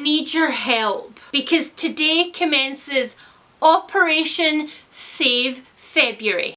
need your help because today commences Operation Save February.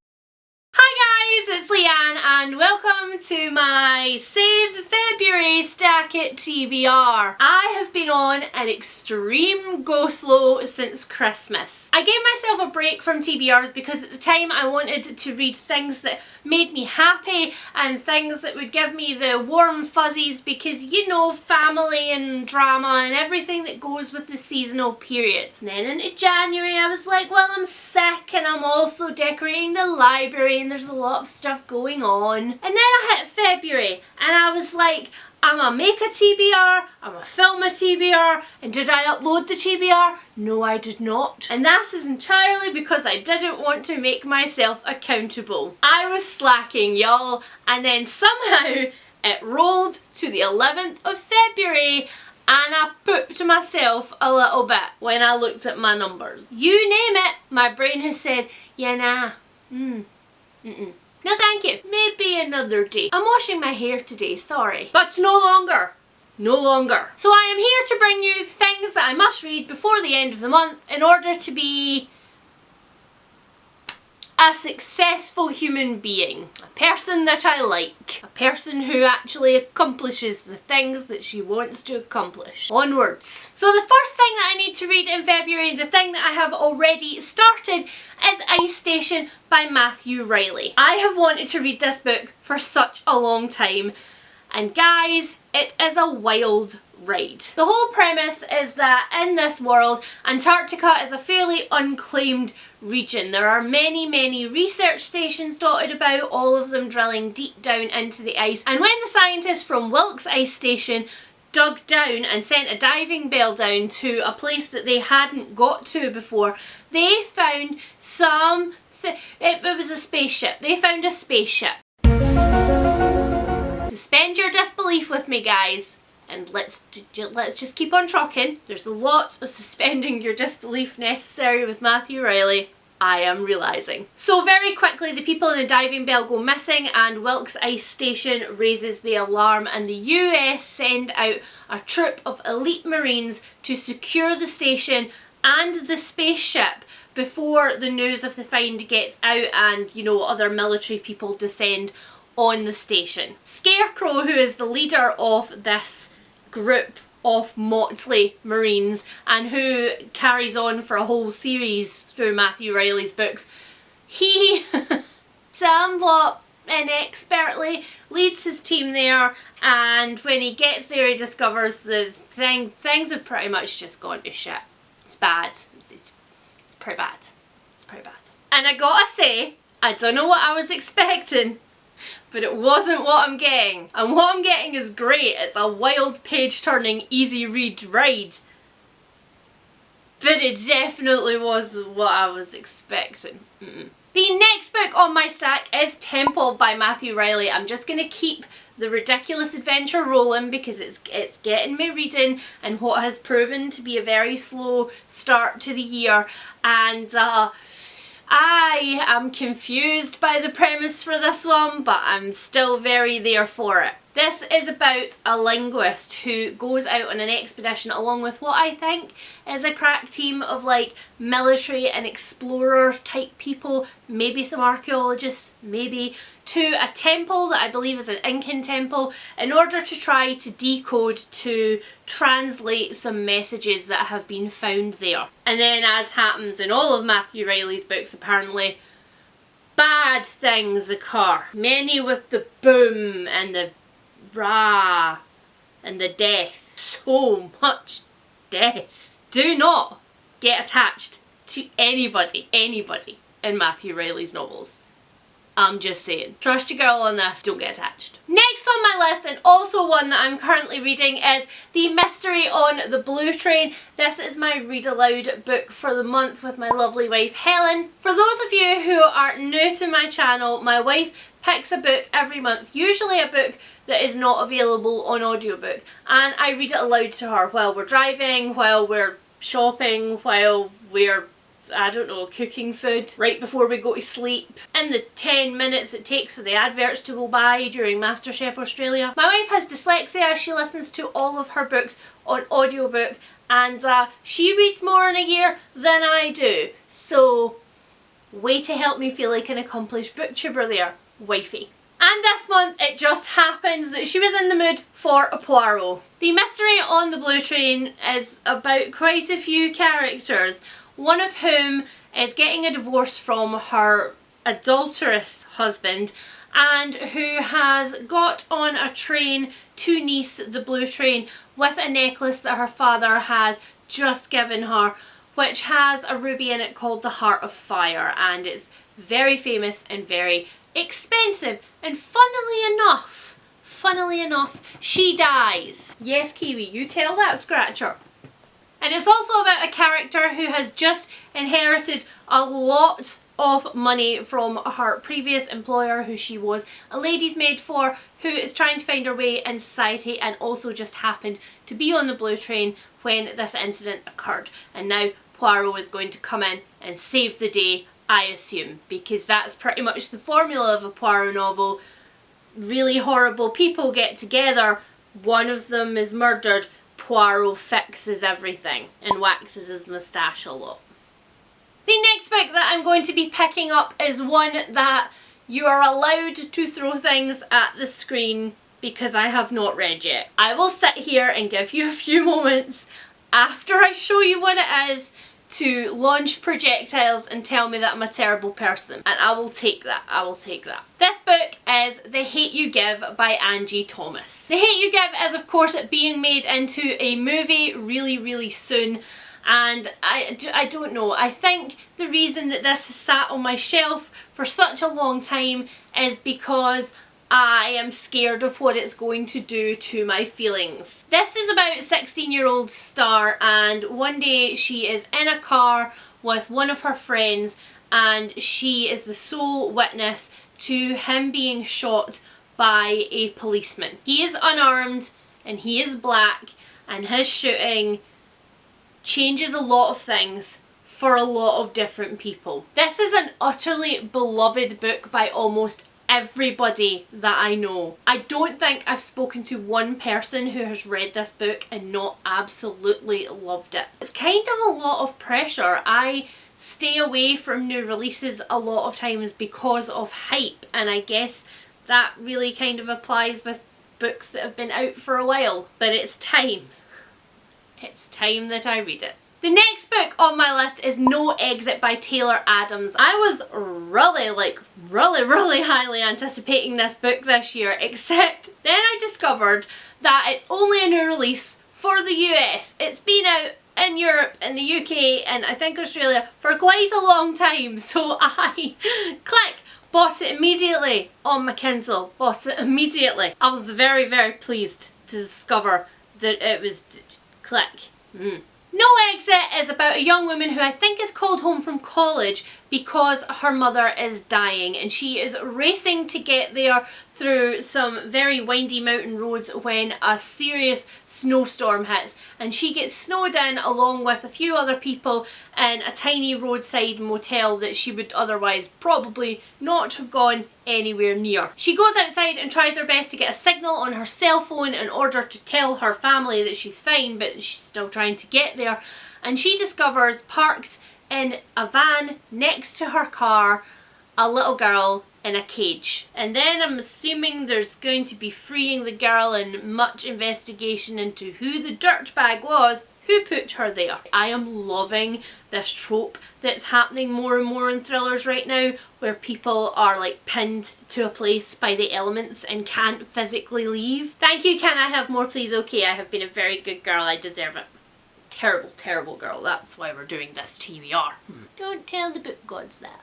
Hi guys, it's Leanne and welcome to my Save February Stack-it-tbr. I have been on an extreme go-slow since Christmas. I gave myself a break from TBRs because at the time I wanted to read things that made me happy and things that would give me the warm fuzzies because, you know, family and drama and everything that goes with the seasonal periods. And then into January I was like, well, I'm sick and I'm also decorating the library and there's a lot of stuff going on. And then I hit February and I was like, I'm gonna make a TBR, I'm gonna film a TBR, and did I upload the TBR? No, I did not. And that is entirely because I didn't want to make myself accountable. I was slacking, y'all, and then somehow it rolled to the 11th of February and I pooped myself a little bit when I looked at my numbers. You name it, my brain has said, yeah, nah, no thank you, maybe another day. I'm washing my hair today, sorry. But no longer. No longer. So I am here to bring you things that I must read before the end of the month in order to be a successful human being. A person that I like. A person who actually accomplishes the things that she wants to accomplish. Onwards. So the first thing that I need to read in February, the thing that I have already started, is Ice Station by Matthew Reilly. I have wanted to read this book for such a long time, and guys, it is a wild ride. The whole premise is that in this world, Antarctica is a fairly unclaimed region. There are many research stations dotted about, all of them drilling deep down into the ice. And when the scientists from Wilkes Ice Station dug down and sent a diving bell down to a place that they hadn't got to before, they found it was a spaceship. They found a spaceship. Suspend your disbelief with me, guys. And let's just keep on trucking. There's a lot of suspending your disbelief necessary with Matthew Reilly, I am realising. So very quickly the people in the diving bell go missing and Wilkes Ice Station raises the alarm and the US send out a troop of elite Marines to secure the station and the spaceship before the news of the find gets out and, you know, other military people descend on the station. Scarecrow, who is the leader of this group of motley Marines and who carries on for a whole series through Matthew Reilly's books, he somewhat inexpertly leads his team there, and when he gets there he discovers things have pretty much just gone to shit. It's bad. It's pretty bad. It's pretty bad. And I gotta say, I don't know what I was expecting, but it wasn't what I'm getting. And what I'm getting is great. It's a wild page-turning, easy read ride. But it definitely wasn't what I was expecting. The next book on my stack is Temple by Matthew Reilly. I'm just going to keep the ridiculous adventure rolling because it's getting me reading and what has proven to be a very slow start to the year. And I am confused by the premise for this one, but I'm still very there for it. This is about a linguist who goes out on an expedition along with what I think is a crack team of like military and explorer type people, maybe some archaeologists, maybe, to a temple that I believe is an Incan temple in order to try to decode, to translate some messages that have been found there. And then, as happens in all of Matthew Reilly's books apparently, bad things occur. Many with the boom and the rah and the death. So much death. Do not get attached to anybody in Matthew Reilly's novels. I'm just saying. Trust your girl on this, don't get attached. Next on my list, and also one that I'm currently reading, is The Mystery on the Blue Train. This is my read aloud book for the month with my lovely wife Helen. For those of you who are new to my channel, my wife picks a book every month, usually a book that is not available on audiobook, and I read it aloud to her while we're driving, while we're shopping, while we're I don't know, cooking food right before we go to sleep. In the 10 minutes it takes for the adverts to go by during MasterChef Australia. My wife has dyslexia. She listens to all of her books on audiobook, and she reads more in a year than I do. So, way to help me feel like an accomplished booktuber there, wifey. And this month it just happens that she was in the mood for a Poirot. The mystery on the Blue Train is about quite a few characters, one of whom is getting a divorce from her adulterous husband and who has got on a train to Nice, the Blue Train, with a necklace that her father has just given her, which has a ruby in it called the Heart of Fire, and it's very famous and very expensive. And funnily enough, she dies. Yes, Kiwi, you tell that scratcher. And it's also about a character who has just inherited a lot of money from her previous employer, who she was a lady's maid for, who is trying to find her way in society and also just happened to be on the Blue Train when this incident occurred. And now Poirot is going to come in and save the day, I assume, because that's pretty much the formula of a Poirot novel. Really horrible people get together, one of them is murdered, Poirot fixes everything and waxes his moustache a lot. The next book that I'm going to be picking up is one that you are allowed to throw things at the screen because I have not read yet. I will sit here and give you a few moments after I show you what it is to launch projectiles and tell me that I'm a terrible person, and I will take that. This book is The Hate You Give by Angie Thomas. The Hate You Give is of course being made into a movie really soon, and I don't know, I think the reason that this has sat on my shelf for such a long time is because I am scared of what it's going to do to my feelings. This is about 16-year-old Star, and one day she is in a car with one of her friends and she is the sole witness to him being shot by a policeman. He is unarmed and he is black, and his shooting changes a lot of things for a lot of different people. This is an utterly beloved book by almost everybody that I know. I don't think I've spoken to one person who has read this book and not absolutely loved it. It's kind of a lot of pressure. I stay away from new releases a lot of times because of hype, and I guess that really kind of applies with books that have been out for a while. But it's time. It's time that I read it. The next book on my list is No Exit by Taylor Adams. I was really highly anticipating this book this year, except then I discovered that it's only a new release for the US. It's been out in Europe, in the UK, and I think Australia for quite a long time, so I bought it immediately on my Kindle, bought it immediately. I was very pleased to discover that it was No Exit is about a young woman who I think is called home from college because her mother is dying, and she is racing to get there through some very windy mountain roads when a serious snowstorm hits, and she gets snowed in along with a few other people in a tiny roadside motel that she would otherwise probably not have gone anywhere near. She goes outside and tries her best to get a signal on her cell phone in order to tell her family that she's fine, but she's still trying to get there, and she discovers parked in a van next to her car a little girl in a cage. And then I'm assuming there's going to be freeing the girl and much investigation into who the dirtbag was who put her there. I am loving this trope that's happening more and more in thrillers right now, where people are like pinned to a place by the elements and can't physically leave. Thank you, can I have more please? Okay, I have been a very good girl, I deserve it. Terrible girl, that's why we're doing this TBR. Don't tell the book gods that.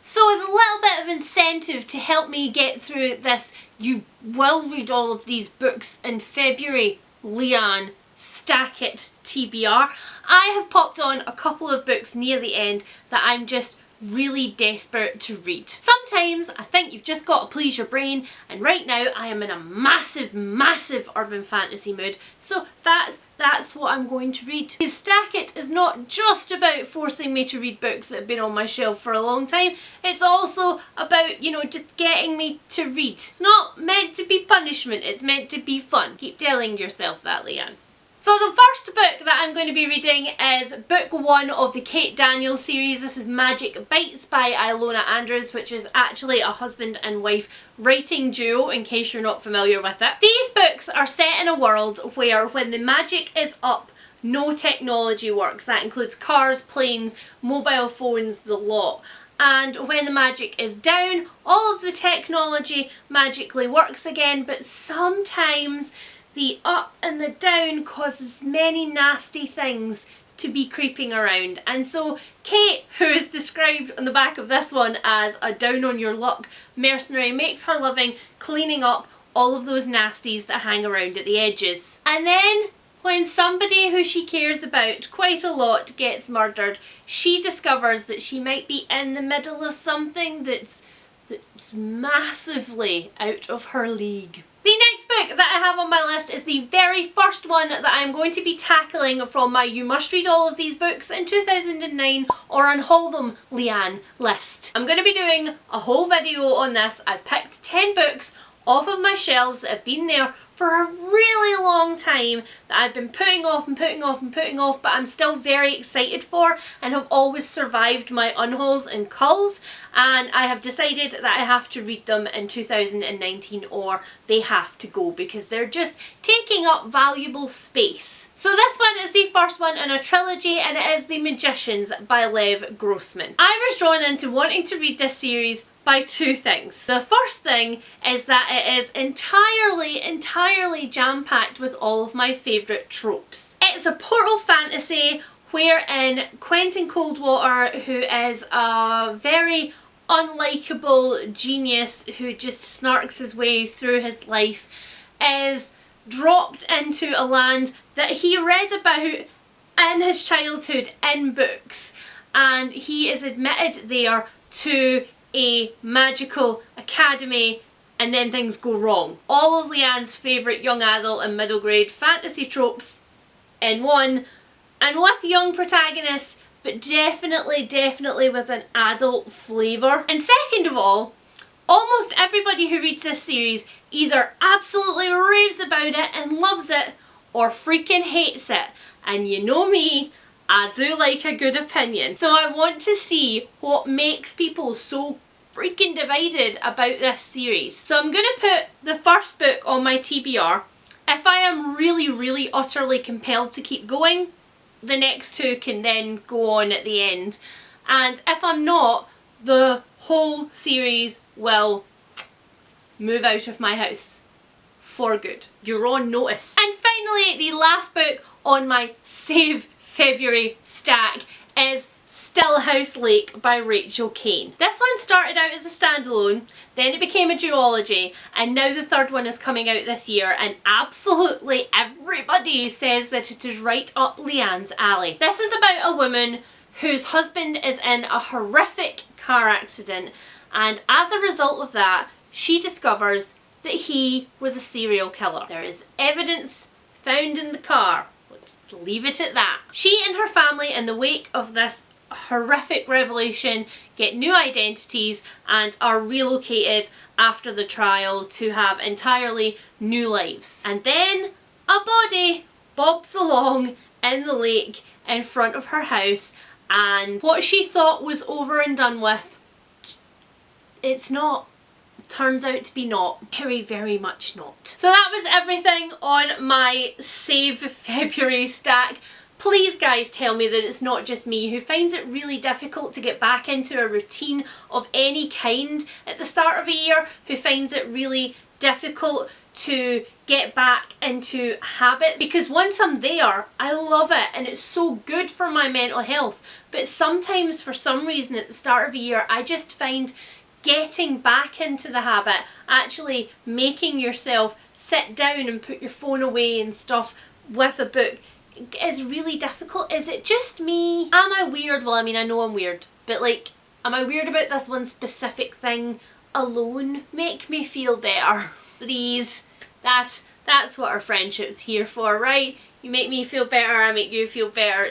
So as a little bit of incentive to help me get through this, you will read all of these books in February, Leanne, Stack-it-tbr, I have popped on a couple of books near the end that I'm just really desperate to read. Sometimes I think you've just got to please your brain, and right now I am in a massive, massive urban fantasy mood, so that's what I'm going to read. Because Stack It is not just about forcing me to read books that have been on my shelf for a long time, it's also about, you know, just getting me to read. It's not meant to be punishment, it's meant to be fun. Keep telling yourself that, Leanne. So the first book that I'm going to be reading is book 1 of the Kate Daniels series. This is Magic Bites by Ilona Andrews, which is actually a husband and wife writing duo, in case you're not familiar with it. These books are set in a world where when the magic is up, no technology works. That includes cars, planes, mobile phones, the lot. And when the magic is down, all of the technology magically works again, but sometimes the up and the down causes many nasty things to be creeping around. And so Kate, who is described on the back of this one as a down on your luck mercenary, makes her living cleaning up all of those nasties that hang around at the edges. And then when somebody who she cares about quite a lot gets murdered, she discovers that she might be in the middle of something that's massively out of her league. The next book that I have on my list is the very first one that I'm going to be tackling from my You Must Read All of These Books in 2009 or Unhaul Them, Leanne list. I'm going to be doing a whole video on this. I've picked 10 books off of my shelves that have been there for a really long time that I've been putting off and putting off and putting off, but I'm still very excited for and have always survived my unhauls and culls, and I have decided that I have to read them in 2019 or they have to go because they're just taking up valuable space. So this one is the first one in a trilogy, and it is The Magicians by Lev Grossman. I was drawn into wanting to read this series by two things. The first thing is that it is entirely jam-packed with all of my favourite tropes. It's a portal fantasy wherein Quentin Coldwater, who is a very unlikable genius who just snarks his way through his life, is dropped into a land that he read about in his childhood in books, and he is admitted there to a magical academy, and then things go wrong. All of Leanne's favourite young adult and middle grade fantasy tropes in one, and with young protagonists, but definitely with an adult flavour. And second of all, almost everybody who reads this series either absolutely raves about it and loves it, or freaking hates it. And you know me, I do like a good opinion. So I want to see what makes people so freaking divided about this series. So I'm going to put the first book on my TBR. If I am really utterly compelled to keep going, the next two can then go on at the end. And if I'm not, the whole series will move out of my house for good. You're on notice. And finally, the last book on my Save February stack is Stillhouse Lake by Rachel Kane. This one started out as a standalone, then it became a duology, and now the third one is coming out this year, and absolutely everybody says that it is right up Leanne's alley. This is about a woman whose husband is in a horrific car accident, and as a result of that, she discovers that he was a serial killer. There is evidence found in the car. Just leave it at that. She and her family, in the wake of this horrific revelation, get new identities and are relocated after the trial to have entirely new lives. And then a body bobs along in the lake in front of her house, and what she thought was over and done with, it's not. Turns out to be not. Very much not. So that was everything on my Save February stack. Please guys tell me that it's not just me who finds it really difficult to get back into a routine of any kind at the start of a year, who finds it really difficult to get back into habits, because once I'm there, I love it and it's so good for my mental health. But sometimes for some reason at the start of a year, I just find getting back into the habit, actually making yourself sit down and put your phone away and stuff with a book, is really difficult. Is it just me? Am I weird? Well, I mean, I know I'm weird, but like, Am I weird about this one specific thing alone? Make me feel better, please. That's what our friendship's here for, right? You make me feel better, I make you feel better.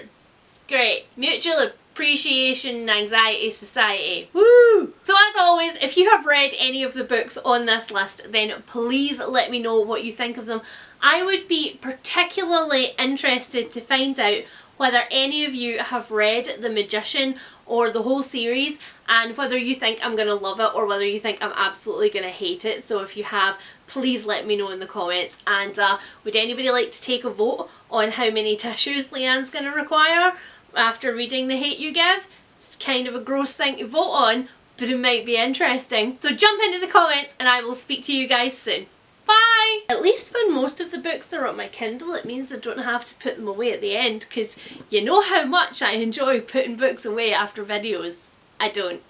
It's great. Mutual appreciation, anxiety, society. Woo! So as always, if you have read any of the books on this list, then please let me know what you think of them. I would be particularly interested to find out whether any of you have read The Magician or the whole series, and whether you think I'm going to love it or whether you think I'm absolutely going to hate it. So if you have, please let me know in the comments. And would anybody like to take a vote on how many tissues Leanne's going to require after reading The Hate U Give? It's kind of a gross thing to vote on, but it might be interesting. So jump into the comments and I will speak to you guys soon. Bye! At least when most of the books are on my Kindle, it means I don't have to put them away at the end, because you know how much I enjoy putting books away after videos. I don't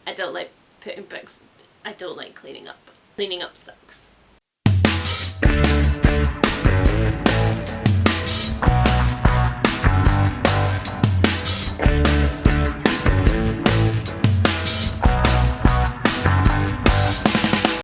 like putting books, I don't like cleaning up. Cleaning up sucks.